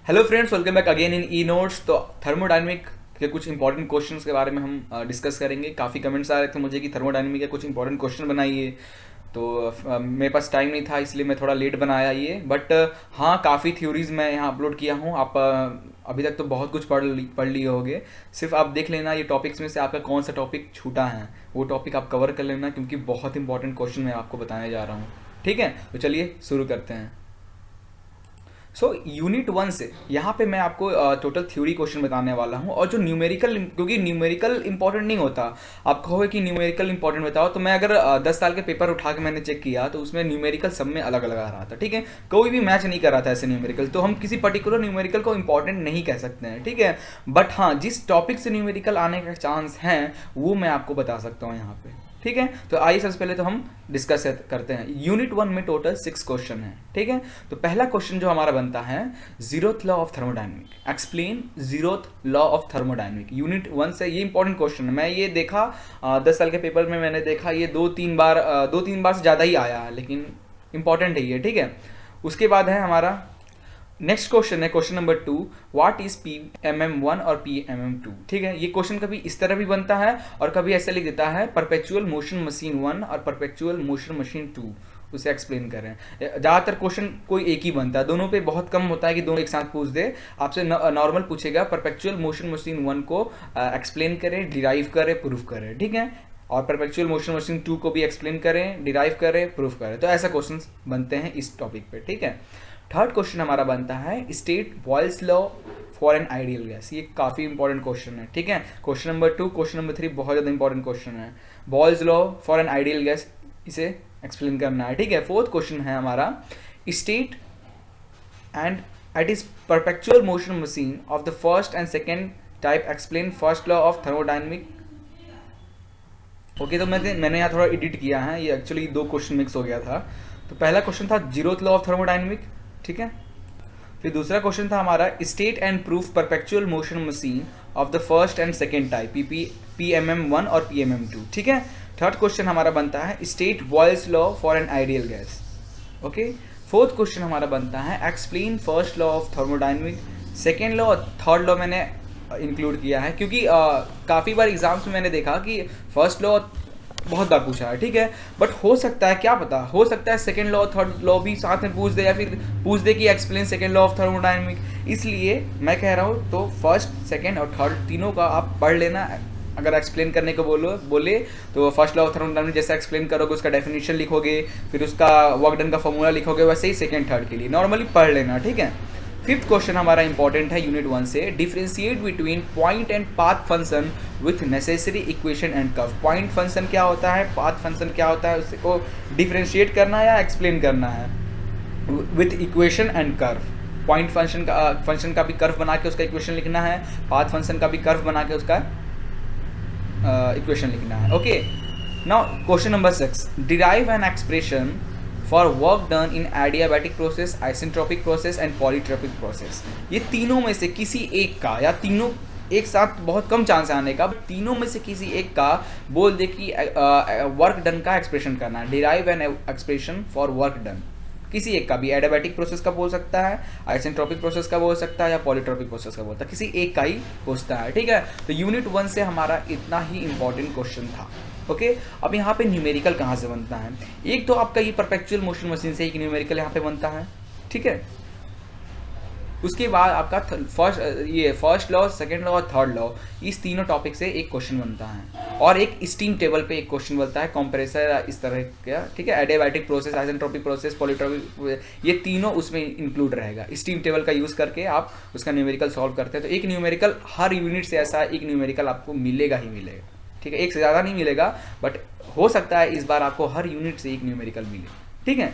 Hello friends, welcome back again in e notes. तो thermodynamic के कुछ इंपॉर्टेंट क्वेश्चंस के बारे में हम डिस्कस करेंगे। काफ़ी कमेंट्स आ रहे थे मुझे कि थर्मोडायनेमिक के कुछ इंपॉर्टेंट क्वेश्चन बनाइए। तो मेरे पास टाइम नहीं था, इसलिए मैं थोड़ा लेट बनाया ये। बट हाँ, काफ़ी थ्योरीज मैं यहाँ अपलोड किया हूँ। आप अभी तक तो बहुत कुछ पढ़ लिए होगे। सिर्फ आप देख लेना ये टॉपिक्स में से आपका कौन सा टॉपिक छूटा है, वो टॉपिक आप कवर कर लेना, क्योंकि बहुत इंपॉर्टेंट क्वेश्चन मैं आपको बताने जा रहा हूँ। ठीक है, तो चलिए शुरू करते हैं। यूनिट 1 से यहाँ पे मैं आपको टोटल थ्योरी क्वेश्चन बताने वाला हूँ। और जो न्यूमेरिकल, क्योंकि न्यूमेरिकल इंपॉर्टेंट नहीं होता। आप कहोगे कि न्यूमेरिकल इंपॉर्टेंट बताओ, तो मैं अगर 10 साल के पेपर उठा के मैंने चेक किया तो उसमें न्यूमेरिकल सब में अलग अलग आ रहा था। ठीक है, कोई भी मैच नहीं कर रहा था ऐसे न्यूमेरिकल। तो हम किसी पर्टिकुलर न्यूमेरिकल को इंपॉर्टेंट नहीं कह सकते हैं। ठीक है, बट हाँ, जिस टॉपिक से न्यूमेरिकल आने का चांस है वो मैं आपको बता सकता हूँ यहाँ पे। ठीक है, तो आइए सबसे पहले तो हम डिस्कस करते हैं। यूनिट 1 में टोटल 6 क्वेश्चन है। ठीक है, तो पहला क्वेश्चन जो हमारा बनता है, zeroth law of thermodynamic, explain zeroth law of thermodynamic. Unit 1 से ये इंपॉर्टेंट क्वेश्चन है। मैं ये देखा 10 साल के पेपर में, मैंने देखा ये दो तीन बार से ज़्यादा ही आया है, लेकिन इंपॉर्टेंट है ये। ठीक है, उसके बाद है हमारा नेक्स्ट क्वेश्चन है question number 2, what is PMM1 और PMM2। ठीक है, ये क्वेश्चन कभी इस तरह भी बनता है और कभी ऐसे लिख देता है परपेचुअल मोशन मशीन 1 और परपेचुअल मोशन मशीन 2, उसे एक्सप्लेन करें। ज़्यादातर क्वेश्चन कोई एक ही बनता है, दोनों पे बहुत कम होता है कि दोनों एक साथ पूछ दे। आपसे नॉर्मल पूछेगा परपेचुअल मोशन मशीन 1 को एक्सप्लेन करें, डिराइव करें, प्रूफ करें। ठीक है, और परपेचुअल मोशन मशीन 2 को भी एक्सप्लेन करें, डिराइव करें, प्रूफ करें। तो ऐसा क्वेश्चन बनते हैं इस टॉपिक पे। ठीक है, थर्ड क्वेश्चन हमारा बनता है state boils law for an ideal gas. ये काफ़ी इंपॉर्टेंट क्वेश्चन है। ठीक है, क्वेश्चन नंबर 2, क्वेश्चन नंबर 3 बहुत ज़्यादा इंपॉर्टेंट क्वेश्चन है। Boyle's law for an ideal gas, इसे एक्सप्लेन करना है। ठीक है, फोर्थ क्वेश्चन है हमारा state and at is perpetual motion machine of the first and second type, explain first law of thermodynamic. Okay, तो मैंने यहाँ थोड़ा एडिट किया है, ये एक्चुअली दो क्वेश्चन मिक्स हो गया था। तो पहला क्वेश्चन था जीरोथ लॉ ऑफ थर्मोडायनेमिक। ठीक है, फिर दूसरा क्वेश्चन था हमारा state and proof perpetual motion machine of the first and second type, PMM1 और PMM2। ठीक है, थर्ड क्वेश्चन हमारा बनता है state boils law for an ideal gas. Okay, fourth question हमारा बनता है explain first law of thermodynamic. Second law और थर्ड लॉ मैंने इंक्लूड किया है, क्योंकि काफ़ी बार एग्जाम्स में मैंने देखा कि फर्स्ट लॉ बहुत बार पूछा है। ठीक है, बट हो सकता है, क्या पता, हो सकता है सेकेंड लॉ थर्ड लॉ भी साथ में पूछ दे, या फिर पूछ दे कि explain second law of thermodynamic. इसलिए मैं कह रहा हूँ तो फर्स्ट, सेकेंड और थर्ड तीनों का आप पढ़ लेना। अगर एक्सप्लेन करने को बोले तो फर्स्ट लॉ ऑफ थर्मोडायनेमिक जैसा एक्सप्लेन करोगे, उसका डेफिनेशन लिखोगे, फिर उसका वर्क डन का फॉर्मूला लिखोगे, वैसे ही सेकेंड थर्ड के लिए नॉर्मली पढ़ लेना। ठीक है, फिफ्थ क्वेश्चन हमारा इंपॉर्टेंट है यूनिट 1 से, differentiate between point and path function with necessary equation and curve. Point function क्या होता है, पाथ फंक्शन क्या होता है, उसको डिफरेंशिएट करना है या एक्सप्लेन करना है with equation and curve. Point function का भी कर्व बना के उसका इक्वेशन लिखना है, पाथ फंक्शन का भी कर्व बना के उसका इक्वेशन लिखना है। Okay, now question number 6, derive an expression for work done in adiabatic process, isentropic process and polytropic process. ये तीनों में से किसी एक का, या तीनों एक साथ बहुत कम चांस है आने का, तीनों में से किसी एक का बोल दे कि वर्क डन का एक्सप्रेशन करना है। Derive an expression for work done, किसी एक का भी, एडियाबैटिक प्रोसेस का बोल सकता है, आइसेंट्रोपिक प्रोसेस का बोल सकता है, या पॉलीट्रोपिक प्रोसेस का बोलता है, किसी एक का ही पूछता है। ठीक है, तो यूनिट 1 से हमारा इतना ही इंपॉर्टेंट क्वेश्चन था। ओके, अब यहाँ पे न्यूमेरिकल कहाँ से बनता है? एक तो आपका ये परपेचुअल मोशन मशीन से एक न्यूमेरिकल यहाँ पे बनता है। ठीक है, उसके बाद आपका फर्स्ट लॉ, सेकंड लॉ और थर्ड लॉ, इस तीनों टॉपिक से एक क्वेश्चन बनता है, और एक स्टीम टेबल पे एक क्वेश्चन बनता है, कंप्रेसर, इस तरह का। ठीक है, adiabatic process, isentropic process, polytropic, ये तीनों उसमें इंक्लूड रहेगा। स्टीम टेबल का यूज़ करके आप उसका न्यूमेरिकल सॉल्व करते हैं। तो एक न्यूमेरिकल हर यूनिट से, ऐसा एक न्यूमेरिकल आपको मिलेगा ही मिलेगा। ठीक है, एक से ज़्यादा नहीं मिलेगा, बट हो सकता है इस बार आपको हर यूनिट से एक न्यूमेरिकल मिले। ठीक है,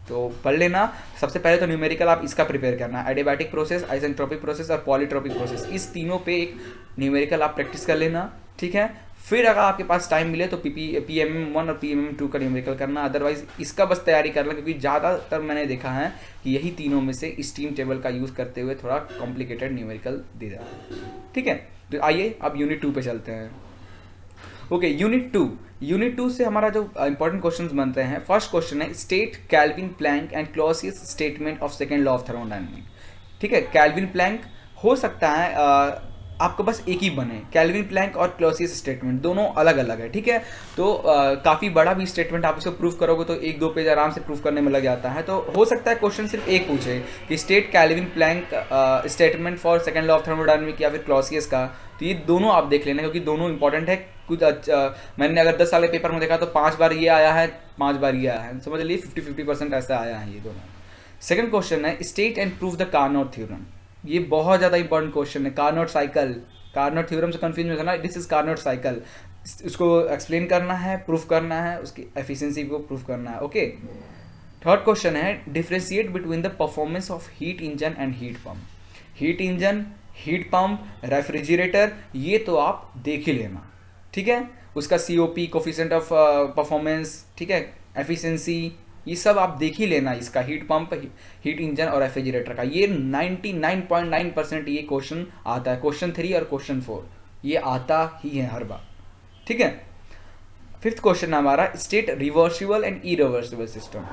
तो पढ़ लेना। सबसे पहले तो न्यूमेरिकल आप इसका प्रिपेयर करना, एडियाबैटिक प्रोसेस, आइसेंट्रोपिक प्रोसेस और पॉलीट्रोपिक प्रोसेस, इस तीनों पे एक न्यूमेरिकल आप प्रैक्टिस कर लेना। ठीक है, फिर अगर आपके पास टाइम मिले तो PMM1 और PMM2 का न्यूमेरिकल करना, अदरवाइज इसका बस तैयारी करना, क्योंकि ज़्यादातर मैंने देखा है कि यही तीनों में से स्टीम टेबल का यूज़ करते हुए थोड़ा कॉम्प्लिकेटेड न्यूमेरिकल दे जाता है। ठीक है, तो आइए अब यूनिट 2 पे चलते हैं। ओके, यूनिट 2 से हमारा जो इंपॉर्टेंट क्वेश्चंस बनते हैं, फर्स्ट क्वेश्चन है state Kelvin Planck and Clausius statement of second law of thermodynamic. ठीक है। कैल्विन प्लैंक हो सकता है आपको बस एक ही बने, कैल्विन प्लैंक और क्लॉसियस स्टेटमेंट दोनों अलग अलग है, ठीक है। तो काफ़ी बड़ा भी स्टेटमेंट आप इसको प्रूफ करोगे तो 1-2 पेज आराम से प्रूफ करने में लग जाता है। तो हो सकता है क्वेश्चन सिर्फ एक पूछे कि state Kelvin Planck statement for second law of thermodynamics या फिर क्लॉसियस का। तो ये दोनों आप देख लेना क्योंकि दोनों इंपॉर्टेंट है। कुछ मैंने अगर 10 साल के पेपर में देखा तो 5 बार ये आया है, 5 बार ये आया है, समझ लीजिए 50-50% ऐसा आया है ये दोनों। सेकंड क्वेश्चन है state and proof the Carnot theorem. ये बहुत ज़्यादा इंपॉर्टेंट क्वेश्चन है। कार्नोट साइकिल, कार्नोट थ्योरम से कंफ्यूज नहीं होना, दिस इज कार्नोट साइकिल। उसको एक्सप्लेन करना है, प्रूफ करना है, उसकी एफिशिएंसी को प्रूफ करना है। ओके। थर्ड क्वेश्चन है differentiate between the performance of heat engine and heat pump. Heat engine, heat pump, refrigerator, ये तो आप देख ही लेना, ठीक है। उसका COP, कोफिशिएंट ऑफ परफॉर्मेंस, ठीक है, एफिशिएंसी, ये सब आप देख ही लेना। इसका हीट पंप, हीट इंजन और रेफ्रिजरेटर का ये 99.9% ये क्वेश्चन आता है। क्वेश्चन 3 और क्वेश्चन 4 ये आता ही है हर बार, ठीक है। फिफ्थ क्वेश्चन है हमारा state reversible and irreversible system.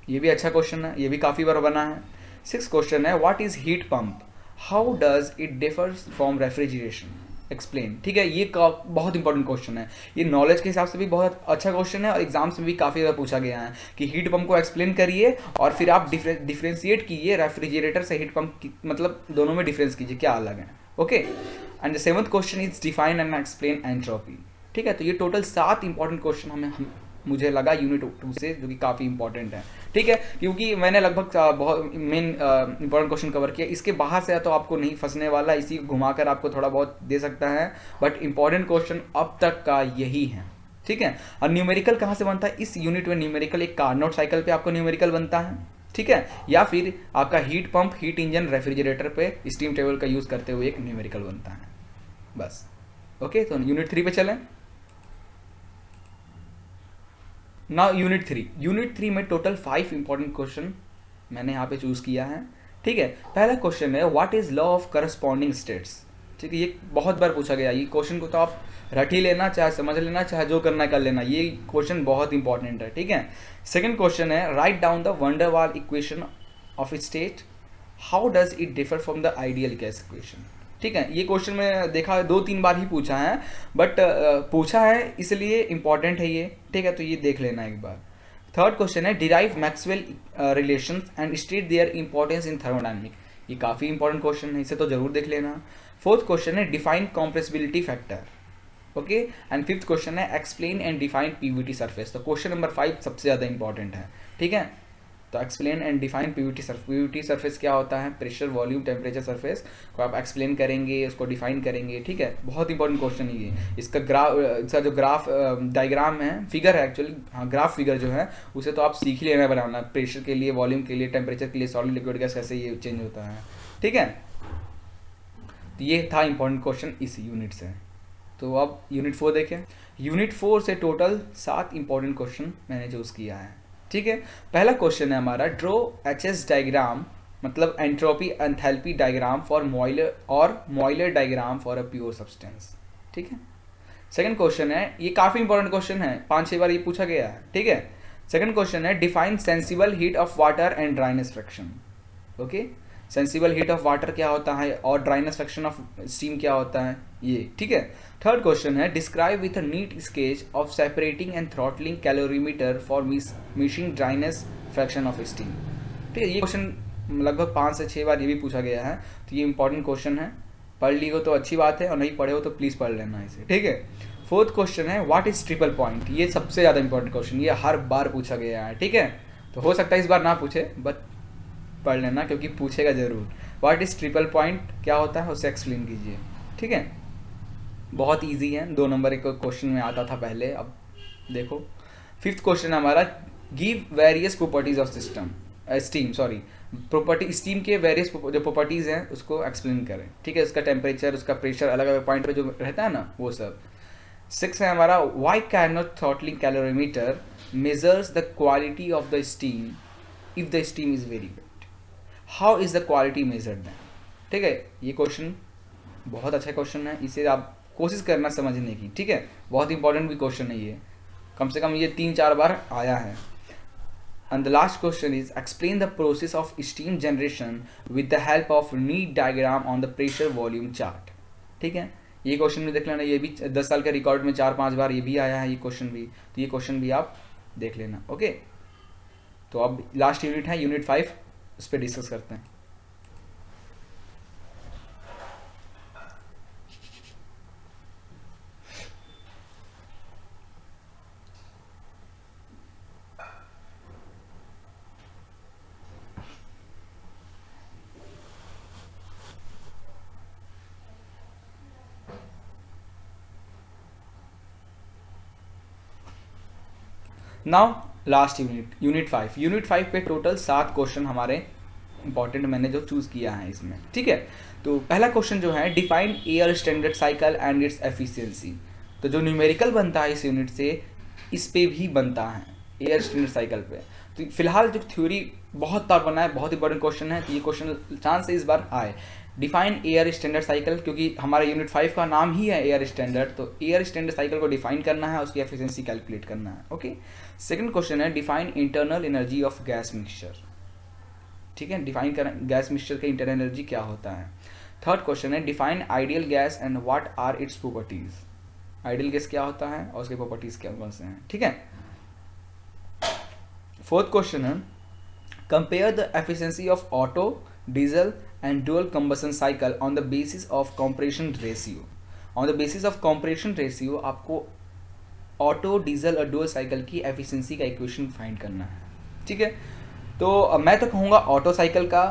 ये भी अच्छा क्वेश्चन है, ये भी काफ़ी बार बना है। सिक्स क्वेश्चन है what is heat pump, how does it differs from refrigeration, explain, ठीक है। ये बहुत इंपॉर्टेंट क्वेश्चन है। ये नॉलेज के हिसाब से भी बहुत अच्छा क्वेश्चन है और एग्जाम्स में भी काफ़ी ज़्यादा पूछा गया है कि हीट पंप को एक्सप्लेन करिए और फिर आप डिफ्रेंशिएट कीजिए रेफ्रिजरेटर से हीट पंप की, मतलब दोनों में डिफरेंस कीजिए क्या अलग है। Okay. And the seventh question is define and explain entropy, ठीक है। तो ये टोटल 7 इंपॉर्टेंट क्वेश्चन मुझे लगा यूनिट 2 से, जो कि काफ़ी इंपॉर्टेंट है, ठीक है। क्योंकि मैंने लगभग बहुत मेन इंपॉर्टेंट क्वेश्चन कवर किया। इसके बाहर से तो आपको नहीं फंसने वाला, इसी को घुमाकर आपको थोड़ा बहुत दे सकता है, बट इंपॉर्टेंट क्वेश्चन अब तक का यही है, ठीक है। और न्यूमेरिकल कहाँ से बनता है इस यूनिट में? न्यूमेरिकल एक कार्नोट साइकिल पे आपको न्यूमेरिकल बनता है, ठीक है, या फिर आपका heat pump, heat engine, refrigerator पे स्टीम टेबल का यूज़ करते हुए एक न्यूमेरिकल बनता है, बस। ओके। तो यूनिट 3 पे चलें। नाउ यूनिट 3 में टोटल 5 इंपॉर्टेंट क्वेश्चन मैंने यहाँ पे चूज़ किया है, ठीक है। पहला क्वेश्चन है what is law of corresponding states, ठीक है। ये बहुत बार पूछा गया, ये क्वेश्चन को तो आप रट ही लेना, चाहे समझ लेना, चाहे जो करना है कर लेना, ये क्वेश्चन बहुत इंपॉर्टेंट है, ठीक है। सेकंड क्वेश्चन है राइट डाउन द वंडर वाल equation of state, how does it differ from the ideal gas equation, ठीक है। ये क्वेश्चन में देखा 2-3 बार ही पूछा है, बट पूछा है इसलिए इंपॉर्टेंट है ये, ठीक है। तो ये देख लेना एक बार। थर्ड क्वेश्चन है derive Maxwell relations and state their importance in thermodynamic. ये काफ़ी इंपॉर्टेंट क्वेश्चन है, इसे तो जरूर देख लेना। फोर्थ क्वेश्चन है define compressibility factor, okay. And fifth question है explain and define PVT surface. तो क्वेश्चन नंबर 5 सबसे ज़्यादा इंपॉर्टेंट है, ठीक है। तो explain and define PVT surface क्या होता है? प्रेशर, वॉल्यूम, टेम्परेचर सरफेस को आप एक्सप्लेन करेंगे, उसको डिफाइन करेंगे, ठीक है। बहुत इंपॉर्टेंट क्वेश्चन है ये। इसका जो ग्राफ डायग्राम है, फिगर है एक्चुअली, हाँ ग्राफ फिगर जो है उसे तो आप सीख ही लेना बनाना, प्रेशर के लिए, वॉल्यूम के लिए, टेम्परेचर के लिए, सॉलिड लिक्विड गैस कैसे ये चेंज होता है, ठीक है। तो ये था इंपॉर्टेंट क्वेश्चन इस यूनिट से। तो अब यूनिट 4 देखें। यूनिट 4 से टोटल 7 इंपॉर्टेंट क्वेश्चन मैंने चूज़ किया है, ठीक है। पहला क्वेश्चन है हमारा ड्रो HS डायग्राम, मतलब entropy enthalpy diagram for Mollier और Mollier diagram for a pure substance, ठीक है। सेकंड क्वेश्चन है, ये काफ़ी इंपॉर्टेंट क्वेश्चन है, 5-6 बार ये पूछा गया है, ठीक है। सेकंड क्वेश्चन है define sensible heat of water and dryness fraction, okay. Sensible heat of water क्या होता है और ड्राइनेस फ्रैक्शन ऑफ स्टीम क्या होता है, ये, ठीक है। थर्ड क्वेश्चन है describe with a neat sketch of separating and throttling calorimeter for measuring dryness fraction of steam, ठीक है। ये क्वेश्चन लगभग 5 से 6 बार ये भी पूछा गया है, तो ये इंपॉर्टेंट क्वेश्चन है। पढ़ ली हो तो अच्छी बात है, और नहीं पढ़े हो तो प्लीज़ पढ़ लेना इसे, ठीक है। फोर्थ क्वेश्चन है व्हाट इज ट्रिपल पॉइंट। ये सबसे ज़्यादा इंपॉर्टेंट क्वेश्चन, ये हर बार पूछा गया है, ठीक है। तो हो सकता है इस बार ना पूछे, बट पढ़ लेना क्योंकि पूछेगा जरूर। व्हाट इज ट्रिपल पॉइंट क्या होता है उसे एक्सप्लेन कीजिए, ठीक है। बहुत इजी है, 2 नंबर एक क्वेश्चन में आता था पहले, अब देखो। फिफ्थ क्वेश्चन हमारा give various properties of steam, property steam के वेरियस जो प्रॉपर्टीज हैं उसको एक्सप्लेन करें, ठीक है। उसका टेम्परेचर, उसका प्रेशर, अलग अलग पॉइंट पे जो रहता है ना, वो सब। 6 है हमारा why can not throttling calorimeter measures the quality of the steam if the steam is very good, how is the quality measured then, ठीक है। ये क्वेश्चन बहुत अच्छा क्वेश्चन है, इसे आप कोशिश करना समझने की, ठीक है। बहुत इंपॉर्टेंट भी क्वेश्चन है ये, कम से कम ये 3-4 बार आया है। And the last question is explain the process of steam generation with the help of neat diagram on the pressure volume chart. ठीक है, ये क्वेश्चन भी देख लेना, ये भी 10 साल के रिकॉर्ड में 4-5 बार ये भी आया है ये क्वेश्चन भी, तो ये क्वेश्चन भी आप देख लेना. ओके, तो अब लास्ट यूनिट है यूनिट 5, उस पर डिस्कस करते हैं. Now last unit 5. यूनिट 5 पे टोटल 7 क्वेश्चन हमारे इंपॉर्टेंट मैंने जो चूज किया है इसमें. ठीक है, तो पहला क्वेश्चन जो है define air standard cycle and its efficiency. तो जो न्यूमेरिकल बनता है इस यूनिट से, इस पे भी बनता है एयर स्टैंडर्ड साइकिल पे. तो फिलहाल जो थ्योरी बहुत बार बना है, बहुत इंपॉर्टेंट क्वेश्चन है, तो ये क्वेश्चन चांस है इस बार आए. डिफाइन एयर स्टैंडर्ड साइकिल, क्योंकि हमारा यूनिट 5 का नाम ही है एयर स्टैंडर्ड, तो एयर स्टैंडर्ड साइकिल को डिफाइन करना है, उसकी एफिशिएंसी कैलकुलेट करना है. ओके, सेकंड क्वेश्चन है define internal energy of gas mixture. ठीक है, डिफाइन कर गैस मिक्सचर का इंटरनल एनर्जी क्या होता है. थर्ड क्वेश्चन है define ideal gas and what are its properties. Ideal gas क्या होता है और उसके प्रॉपर्टीज क्या कौन से हैं. ठीक है, फोर्थ क्वेश्चन है compare the efficiency of auto, diesel and dual combustion cycle on the basis of compression ratio. On the basis of compression ratio आपको ऑटो, डीजल और डुअल साइकिल की एफिशिएंसी का इक्वेशन फाइंड करना है. ठीक है, तो मैं तो कहूँगा ऑटो साइकिल का,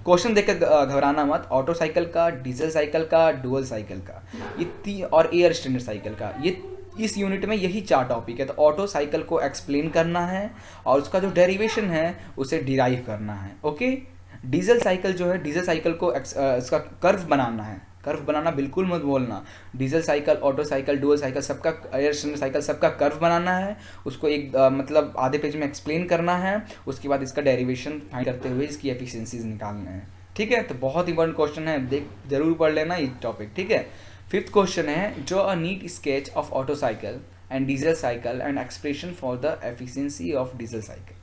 क्वेश्चन देखकर घबराना मत, ऑटो साइकिल का, डीजल साइकिल का, डुअल साइकिल का, ये और एयर स्टैंडर्ड साइकिल का, ये इस यूनिट में यही 4 टॉपिक है. तो ऑटो साइकिल को एक्सप्लेन करना है और उसका जो डेरिवेशन है उसे डिराइव करना है. ओके, डीजल साइकिल जो है, डीजल साइकिल को इसका कर्व बनाना है. कर्व बनाना बिल्कुल मत बोलना. Diesel cycle, auto cycle, dual cycle, सबका, एयर स्टैंडर्ड साइकिल, सबका कर्व बनाना है, उसको एक मतलब आधे पेज में एक्सप्लेन करना है, उसके बाद इसका डेरिवेशन फाइंड करते हुए इसकी एफिशिएंसीज निकालना है. ठीक है, तो बहुत इंपॉर्टेंट क्वेश्चन है, देख जरूर पढ़ लेना ये टॉपिक. ठीक है, फिफ्थ क्वेश्चन है draw a neat sketch of auto cycle and diesel cycle and expression for the efficiency of diesel cycle.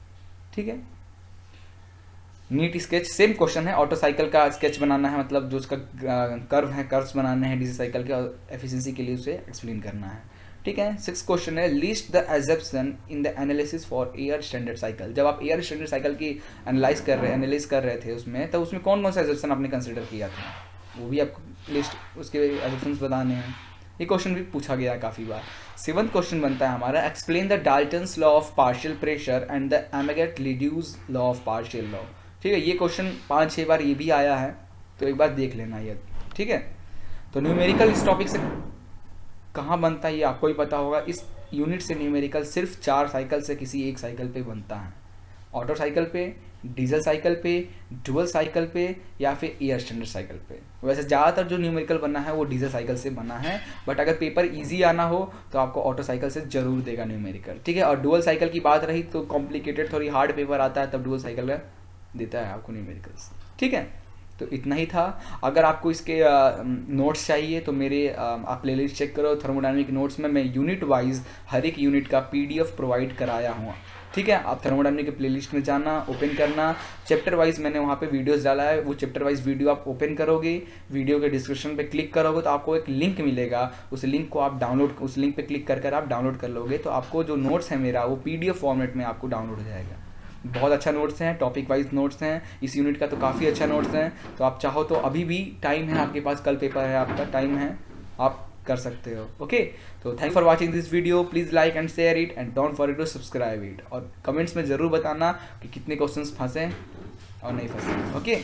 ठीक है, नीट स्केच, सेम क्वेश्चन है, ऑटो साइकिल का स्केच बनाना है, मतलब जो उसका कर्व है, कर्व्स बनाने हैं डीजल साइकिल के, और एफिशिएंसी के लिए उसे एक्सप्लेन करना है. ठीक है, सिक्स क्वेश्चन है list the assumption in the analysis for air standard cycle. जब आप एयर स्टैंडर्ड साइकिल की एनालाइज कर रहे थे उसमें, तो उसमें कौन कौन सा एजम्पशन आपने कंसिडर किया था, वो भी आपको लिस्ट, उसके एजम्पशंस बताने हैं. ये क्वेश्चन भी पूछा गया है काफ़ी बार. सेवंथ क्वेश्चन बनता है हमारा explain the Dalton's law of partial pressure and the Amagat Leduc's law of partial law. ठीक है, ये क्वेश्चन 5-6 बार ये भी आया है, तो एक बार देख लेना ये. ठीक है, तो न्यूमेरिकल इस टॉपिक से कहाँ बनता है ये आपको ही पता होगा. इस यूनिट से न्यूमेरिकल सिर्फ 4 साइकिल से किसी एक साइकिल पे बनता है. ऑटो साइकिल पे, डीजल साइकिल पे, डुअल साइकिल पे या फिर एयर स्टैंडर्ड साइकिल पे. वैसे ज़्यादातर जो न्यूमेरिकल बना है वो डीजल साइकिल से बना है, बट अगर पेपर इजी आना हो तो आपको ऑटो साइकिल से जरूर देगा न्यूमेरिकल. ठीक है, और डुअल साइकिल की बात रही तो कॉम्प्लिकेटेड, थोड़ी हार्ड पेपर आता है, तब डुअल साइकिल का देता है आपको न्यूमेरिकल्स. ठीक है, तो इतना ही था. अगर आपको इसके नोट्स चाहिए तो मेरे आप प्लेलिस्ट चेक करो, थर्मोडायनामिक नोट्स में मैं यूनिट वाइज हर एक यूनिट का PDF प्रोवाइड कराया हूँ. ठीक है, आप थर्मोडायनामिक के प्लेलिस्ट में जाना, ओपन करना, चैप्टर वाइज मैंने वहाँ पे वीडियोस डाला है, वो चैप्टर वाइज वीडियो आप ओपन करोगे, वीडियो के डिस्क्रिप्शन पे क्लिक करोगे तो आपको एक लिंक मिलेगा, उस लिंक को आप डाउनलोड, उस लिंक पे क्लिक कर आप डाउनलोड कर लोगे, तो आपको जो नोट्स है मेरा वो PDF फॉर्मेट में आपको डाउनलोड हो जाएगा. बहुत अच्छा नोट्स हैं, टॉपिक वाइज नोट्स हैं, इस यूनिट का तो काफ़ी अच्छा नोट्स हैं. तो आप चाहो तो अभी भी टाइम है आपके पास, कल पेपर है आपका, टाइम है, आप कर सकते हो. ओके, तो thank for watching this video. Please like and share it and don't forget to subscribe it. और कमेंट्स में ज़रूर बताना कि कितने क्वेश्चंस फंसे और नहीं फंसे. ओके.